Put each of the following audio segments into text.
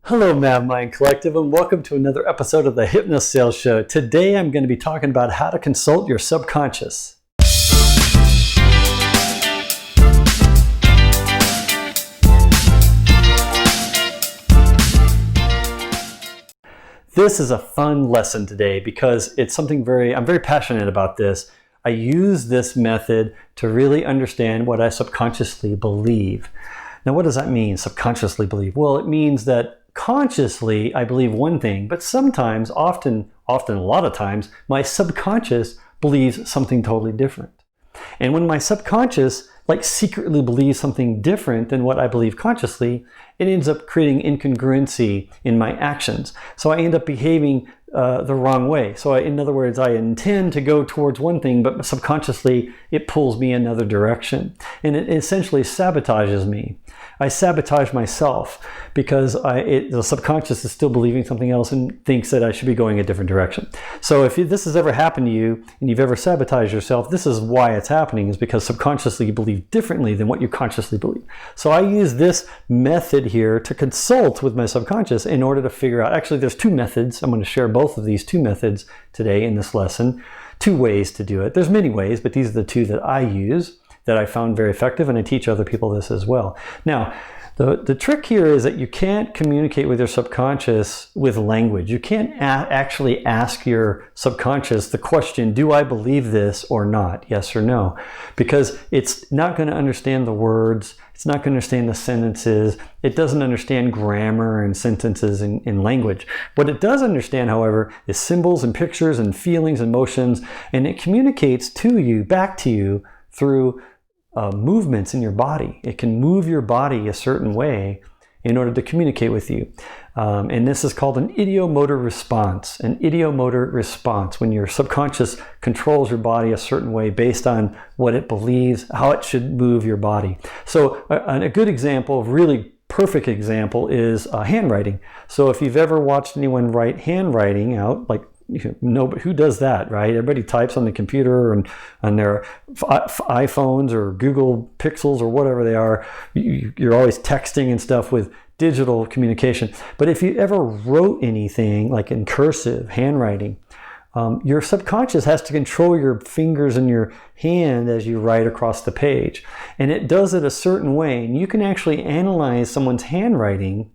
Hello, MavMind Collective, and welcome to another episode of the Hypnosales Show. Today, I'm going to be talking about how to consult your subconscious. This is a fun lesson today because it's something I'm very passionate about this. I use this method to really understand what I subconsciously believe. Now, what does that mean, subconsciously believe? Well, it means that consciously, I believe one thing, but sometimes, often, a lot of times, my subconscious believes something totally different. And when my subconscious secretly believes something different than what I believe consciously, it ends up creating incongruency in my actions. So I end up behaving the wrong way. So in other words, I intend to go towards one thing, but subconsciously it pulls me another direction. And it essentially sabotages me. I sabotage myself because the subconscious is still believing something else and thinks that I should be going a different direction. So if this has ever happened to you and you've ever sabotaged yourself, this is why it's happening, is because subconsciously you believe differently than what you consciously believe. So I use this method here to consult with my subconscious in order to figure out, actually there's two methods. I'm going to share both of these two methods today in this lesson. Two ways to do it. There's many ways, but these are the two that I use that I found very effective, and I teach other people this as well. Now, the trick here is that you can't communicate with your subconscious with language. You can't actually ask your subconscious the question, do I believe this or not? Yes or no? Because it's not going to understand the words. It's not going to understand the sentences. It doesn't understand grammar and sentences in language. What it does understand, however, is symbols and pictures and feelings and motions, and it communicates to you, back to you, through movements in your body. It can move your body a certain way in order to communicate with you. And this is called an ideomotor response. An ideomotor response, when your subconscious controls your body a certain way based on what it believes, how it should move your body. So a good example, a really perfect example, is handwriting. So if you've ever watched anyone write handwriting out, who does that, right? Everybody types on the computer and on their iPhones or Google Pixels or whatever they are. You're always texting and stuff with digital communication. But if you ever wrote anything like in cursive handwriting, your subconscious has to control your fingers and your hand as you write across the page. And it does it a certain way. And you can actually analyze someone's handwriting,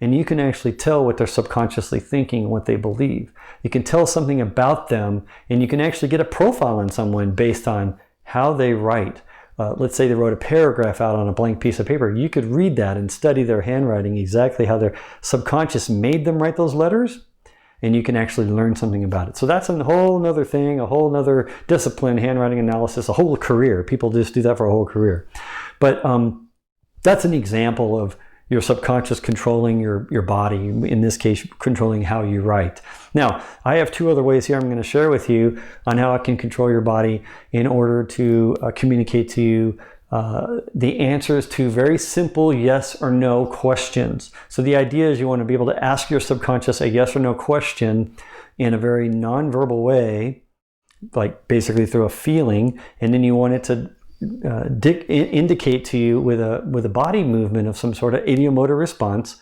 and you can actually tell what they're subconsciously thinking and what they believe. You can tell something about them, and you can actually get a profile on someone based on how they write. Let's say they wrote a paragraph out on a blank piece of paper. You could read that and study their handwriting, exactly how their subconscious made them write those letters, and you can actually learn something about it. So that's a whole other thing, a whole other discipline, handwriting analysis, a whole career. People just do that for a whole career. But that's an example of your subconscious controlling your body, in this case, controlling how you write. Now, I have two other ways here I'm going to share with you on how it can control your body in order to communicate to you the answers to very simple yes or no questions. So the idea is you want to be able to ask your subconscious a yes or no question in a very nonverbal way, like basically through a feeling, and then you want it to indicate to you with a body movement of some sort of ideomotor response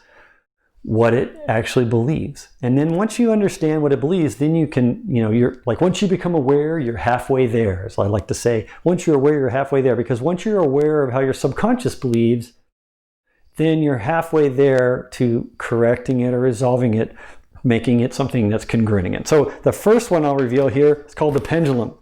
what it actually believes. And then once you understand what it believes, then you can, once you become aware, you're halfway there. So I like to say, once you're aware, you're halfway there, because once you're aware of how your subconscious believes, then you're halfway there to correcting it or resolving it, making it something that's congruent again. So the first one I'll reveal here is called the pendulum.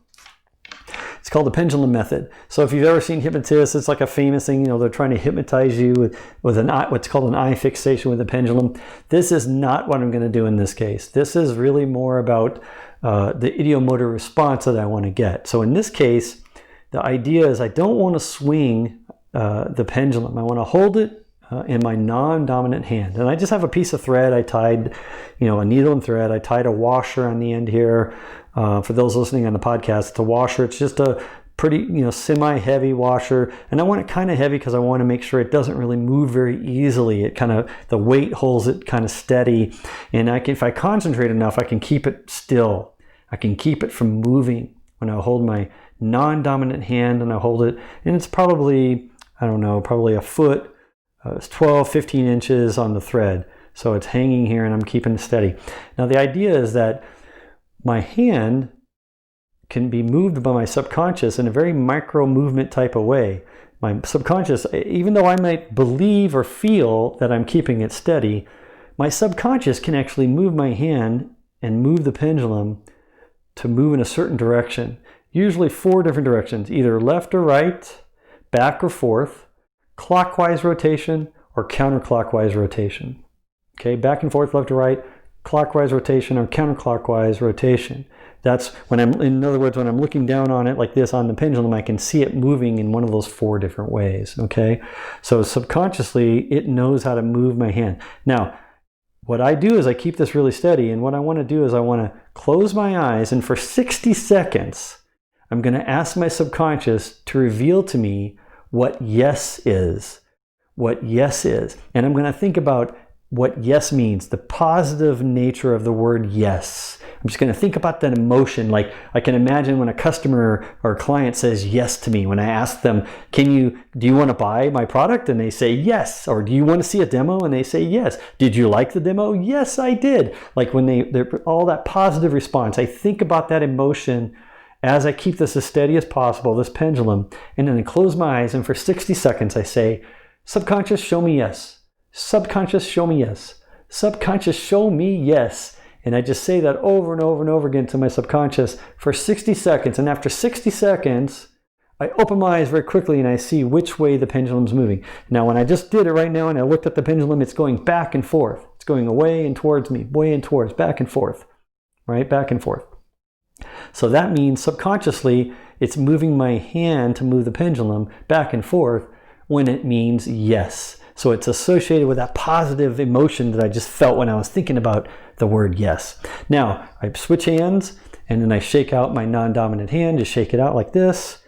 It's called the Pendulum Method. So if you've ever seen hypnotists, it's like a famous thing. They're trying to hypnotize you with what's called an eye fixation with a pendulum. This is not what I'm going to do in this case. This is really more about the ideomotor response that I want to get. So in this case, the idea is I don't want to swing the pendulum. I want to hold it in my non-dominant hand. And I just have a piece of thread. I tied, a needle and thread. I tied a washer on the end here. For those listening on the podcast, it's a washer. It's just a pretty, semi-heavy washer. And I want it kind of heavy because I want to make sure it doesn't really move very easily. The weight holds it kind of steady. And if I concentrate enough, I can keep it still. I can keep it from moving when I hold my non-dominant hand and I hold it. And it's probably, probably a foot. It's 12, 15 inches on the thread. So it's hanging here and I'm keeping it steady. Now the idea is that my hand can be moved by my subconscious in a very micro movement type of way. My subconscious, even though I might believe or feel that I'm keeping it steady, my subconscious can actually move my hand and move the pendulum to move in a certain direction. Usually 4 different directions, either left or right, back or forth, clockwise rotation, or counterclockwise rotation. Okay, back and forth, left or right, clockwise rotation or counterclockwise rotation. That's when in other words, when I'm looking down on it like this on the pendulum, I can see it moving in one of those 4 different ways, okay? So subconsciously, it knows how to move my hand. Now, what I do is I keep this really steady, and what I want to do is I want to close my eyes, and for 60 seconds, I'm going to ask my subconscious to reveal to me what yes is. What yes is. And I'm going to think about what yes means, the positive nature of the word yes. I'm just going to think about that emotion. Like I can imagine when a customer or a client says yes to me, when I ask them, do you want to buy my product? And they say yes. Or do you want to see a demo? And they say yes. Did you like the demo? Yes, I did. Like when they're all that positive response, I think about that emotion as I keep this as steady as possible, this pendulum, and then I close my eyes, and for 60 seconds I say, subconscious, show me yes. Subconscious, show me yes. Subconscious, show me yes. And I just say that over and over and over again to my subconscious for 60 seconds. And after 60 seconds, I open my eyes very quickly and I see which way the pendulum's moving. Now, when I just did it right now and I looked at the pendulum, it's going back and forth. It's going away and towards me, way and towards, back and forth, right? Back and forth. So that means subconsciously, it's moving my hand to move the pendulum back and forth when it means yes. So it's associated with that positive emotion that I just felt when I was thinking about the word yes. Now, I switch hands and then I shake out my non-dominant hand, just shake it out like this,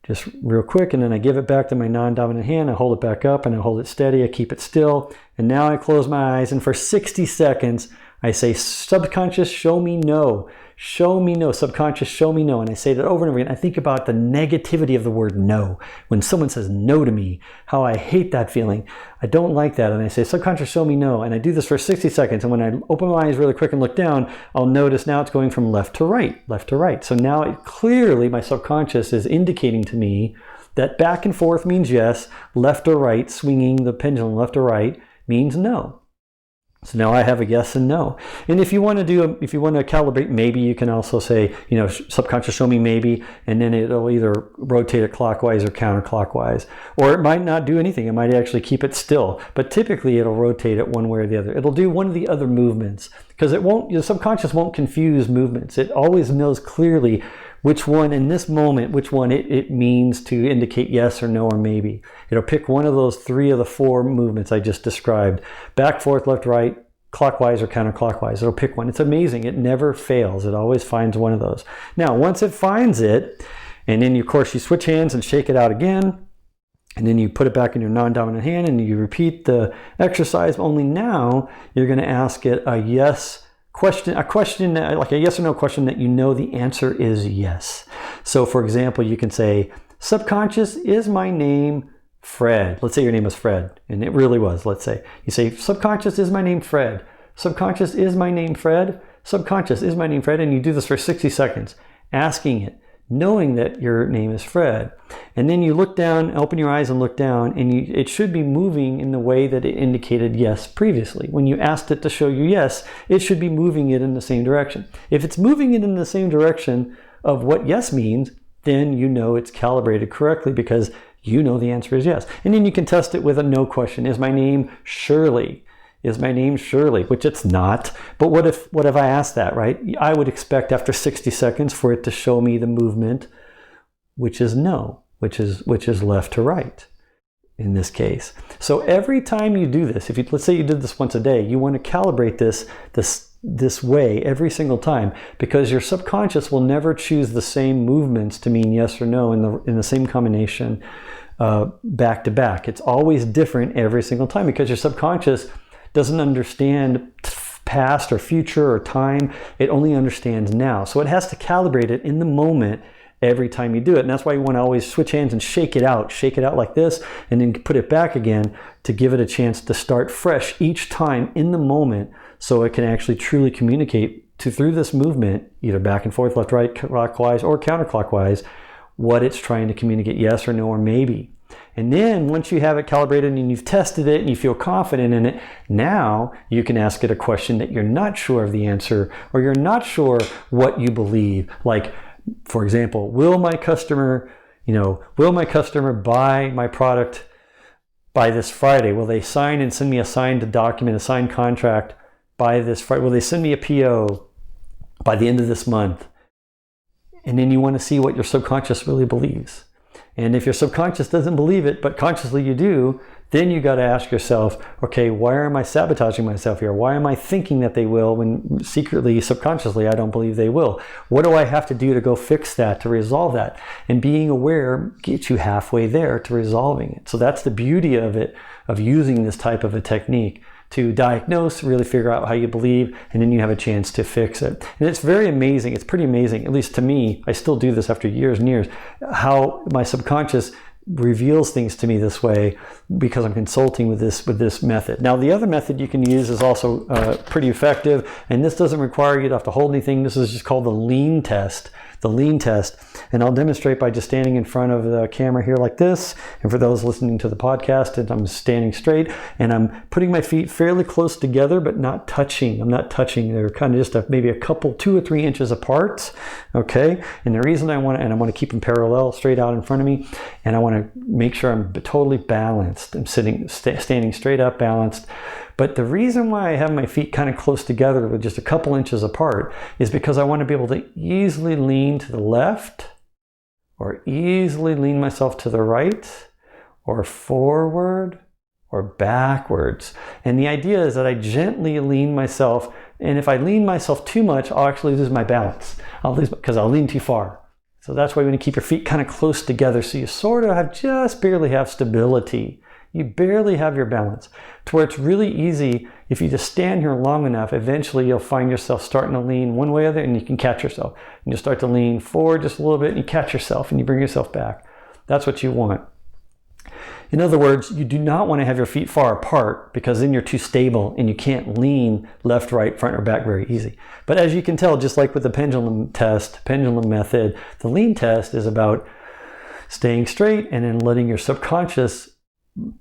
just real quick, and then I give it back to my non-dominant hand, I hold it back up and I hold it steady, I keep it still, and now I close my eyes and for 60 seconds I say, subconscious, show me no. Show me no. Subconscious, show me no. And I say that over and over again. I think about the negativity of the word no. When someone says no to me, how I hate that feeling. I don't like that. And I say, subconscious, show me no. And I do this for 60 seconds. And when I open my eyes really quick and look down, I'll notice now it's going from left to right, left to right. So now clearly my subconscious is indicating to me that back and forth means yes, left or right, swinging the pendulum left or right means no. So now I have a yes and no. And if you want to calibrate, maybe you can also say, subconscious, show me maybe, and then it'll either rotate it clockwise or counterclockwise. Or it might not do anything. It might actually keep it still. But typically it'll rotate it one way or the other. It'll do one of the other movements because the subconscious won't confuse movements. It always knows clearly which one in this moment, which one it means to indicate yes or no or maybe. It'll pick one of those 3 of the 4 movements I just described. Back, forth, left, right, clockwise or counterclockwise. It'll pick one. It's amazing. It never fails. It always finds one of those. Now, once it finds it, and then of course you switch hands and shake it out again, and then you put it back in your non-dominant hand and you repeat the exercise, only now you're going to ask it a question, like a yes or no question that you know the answer is yes. So for example, you can say, subconscious, is my name Fred? Let's say your name is Fred, and it really was, let's say. You say, subconscious, is my name Fred? Subconscious, is my name Fred? Subconscious, is my name Fred? And you do this for 60 seconds, asking it, knowing that your name is Fred. And then you look down, open your eyes and look down, and it should be moving in the way that it indicated yes previously. When you asked it to show you yes, it should be moving it in the same direction. If it's moving it in the same direction of what yes means, then you know it's calibrated correctly because you know the answer is yes. And then you can test it with a no question. Is my name Shirley? Is my name Shirley? Which it's not. But what if I asked that, right? I would expect after 60 seconds for it to show me the movement, which is no, which is left to right in this case. So every time you do this, let's say you did this once a day, you want to calibrate this way every single time because your subconscious will never choose the same movements to mean yes or no in the same combination back to back. It's always different every single time because your subconscious doesn't understand past or future or time. It only understands now. So it has to calibrate it in the moment every time you do it. And that's why you want to always switch hands and shake it out like this, and then put it back again to give it a chance to start fresh each time in the moment, so it can actually truly communicate through this movement, either back and forth, left, right, clockwise, or counterclockwise, what it's trying to communicate, yes or no or maybe. And then once you have it calibrated and you've tested it and you feel confident in it, now you can ask it a question that you're not sure of the answer, or you're not sure what you believe. Like, for example, will my customer buy my product by this Friday? Will they sign and send me a signed document, a signed contract by this Friday? Will they send me a PO by the end of this month? And then you want to see what your subconscious really believes. And if your subconscious doesn't believe it, but consciously you do, then you got to ask yourself, okay, why am I sabotaging myself here? Why am I thinking that they will when secretly, subconsciously, I don't believe they will? What do I have to do to go fix that, to resolve that? And being aware gets you halfway there to resolving it. So that's the beauty of it, of using this type of a technique to diagnose, really figure out how you believe, and then you have a chance to fix it. And it's very amazing. It's pretty amazing, at least to me. I still do this after years and years, how my subconscious reveals things to me this way, because I'm consulting with this method. Now, the other method you can use is also pretty effective, and this doesn't require you to have to hold anything. This is just called the lean test. The lean test. And I'll demonstrate by just standing in front of the camera here like this. And for those listening to the podcast, I'm standing straight and I'm putting my feet fairly close together, but not touching. I'm not touching. They're kind of just maybe a couple, 2 or 3 inches apart. Okay. And the reason I want to keep them parallel, straight out in front of me. And I want to make sure I'm totally balanced. I'm standing straight up, balanced. But the reason why I have my feet kind of close together with just a couple inches apart is because I want to be able to easily lean to the left, or easily lean myself to the right, or forward, or backwards. And the idea is that I gently lean myself, and if I lean myself too much, I'll actually lose my balance. Because I'll lean too far. So that's why you want to keep your feet kind of close together, so you sort of just barely have stability. You barely have your balance, to where it's really easy. If you just stand here long enough, eventually you'll find yourself starting to lean one way or the other, and you can catch yourself. And you'll start to lean forward just a little bit, and you catch yourself, and you bring yourself back. That's what you want. In other words, you do not want to have your feet far apart, because then you're too stable and you can't lean left, right, front, or back very easy. But as you can tell, just like with the pendulum test, pendulum method, the lean test is about staying straight and then letting your subconscious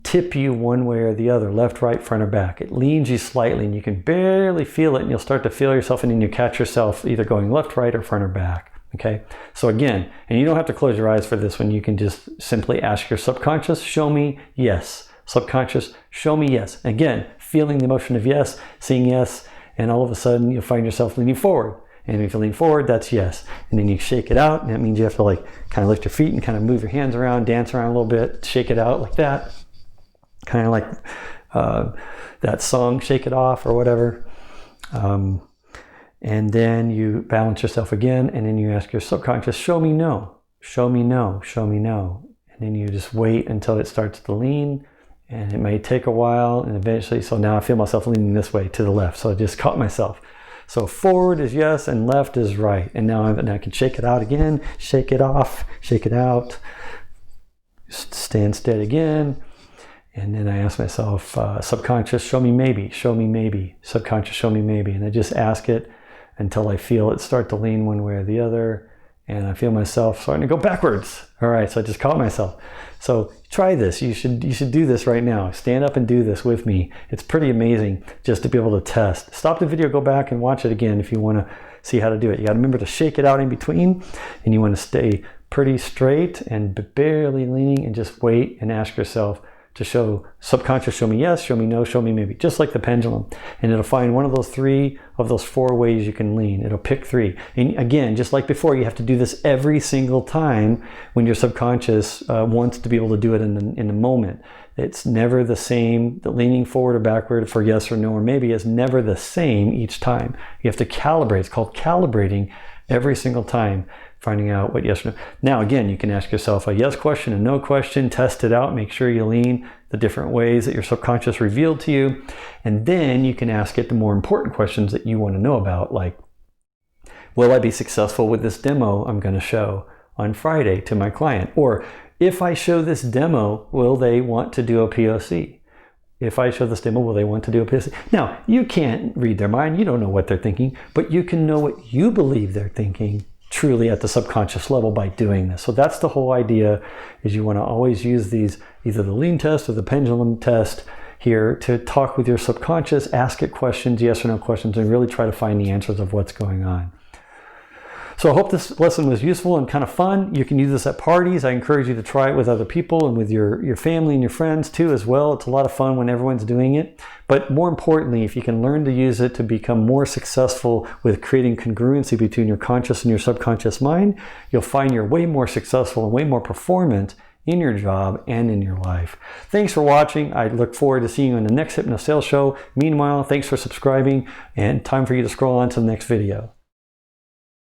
tip you one way or the other, left, right, front, or back. It leans you slightly and you can barely feel it, and you'll start to feel yourself, and then you catch yourself either going left, right, or front, or back. Okay, so again, and you don't have to close your eyes for this one. You can just simply ask your subconscious, show me yes. Subconscious, show me yes. Again, feeling the emotion of yes, seeing yes, and all of a sudden you'll find yourself leaning forward. And if you lean forward, that's yes. And then you shake it out, and that means you have to kind of lift your feet and kind of move your hands around, dance around a little bit, shake it out like that. Kind of like that song, Shake It Off or whatever. And then you balance yourself again, and then you ask your subconscious, show me no, show me no, show me no. And then you just wait until it starts to lean, and it may take a while, and eventually, so now I feel myself leaning this way to the left. So I just caught myself. So forward is yes, and left is right. And now I can shake it out again, shake it off, shake it out, stand steady again. And then I ask myself, subconscious, show me maybe, subconscious, show me maybe. And I just ask it until I feel it start to lean one way or the other. And I feel myself starting to go backwards. All right, so I just caught myself. So try this. You should do this right now. Stand up and do this with me. It's pretty amazing just to be able to test. Stop the video, go back and watch it again if you want to see how to do it. You got to remember to shake it out in between, and you want to stay pretty straight and barely leaning, and just wait and ask yourself to show subconscious, show me yes, show me no, show me maybe, just like the pendulum. And it'll find one of those 3 of those 4 ways you can lean. It'll pick 3. And again, just like before, you have to do this every single time when your subconscious wants to be able to do it in the moment. It's never the same. The leaning forward or backward for yes or no or maybe is never the same each time. You have to calibrate. It's called calibrating every single time, finding out what yes or no. Now, again, you can ask yourself a yes question, a no question, test it out, make sure you lean the different ways that your subconscious revealed to you. And then you can ask it the more important questions that you want to know about, like, will I be successful with this demo I'm going to show? on Friday to my client? Or if I show this demo, will they want to do a POC? If I show this demo, will they want to do a POC? Now, you can't read their mind. You don't know what they're thinking, but you can know what you believe they're thinking truly at the subconscious level by doing this. So that's the whole idea, is you want to always use these, either the lean test or the pendulum test here, to talk with your subconscious, ask it questions, yes or no questions, and really try to find the answers of what's going on. So I hope this lesson was useful and kind of fun. You can use this at parties. I encourage you to try it with other people and with your family and your friends too as well. It's a lot of fun when everyone's doing it. But more importantly, if you can learn to use it to become more successful with creating congruency between your conscious and your subconscious mind, you'll find you're way more successful and way more performant in your job and in your life. Thanks for watching. I look forward to seeing you in the next Hypnosales show. Meanwhile, thanks for subscribing, and time for you to scroll on to the next video.